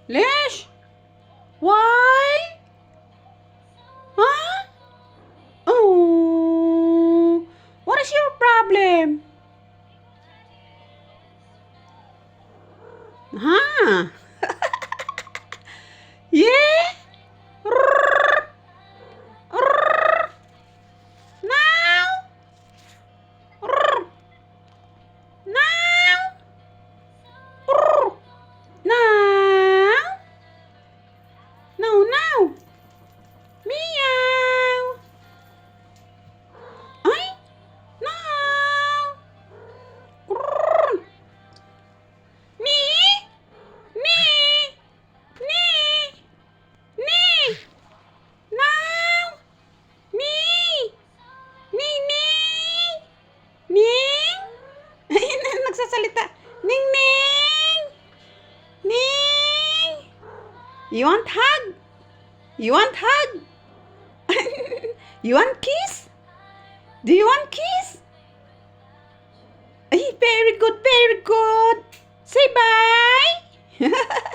Lish? Why? Huh? Oh, what is your problem? Huh? Yeah? Now? Now? Now? No, now? Meow! Ay? No! Nee? Nee? Nee? Nee? Now? Nee? Nee, nee? Ning? Ayun, nagsasalita. Ning, ning! Ning! You want hug? You want hug? You want kiss? Do you want kiss? Ay, very good, very good. Say bye.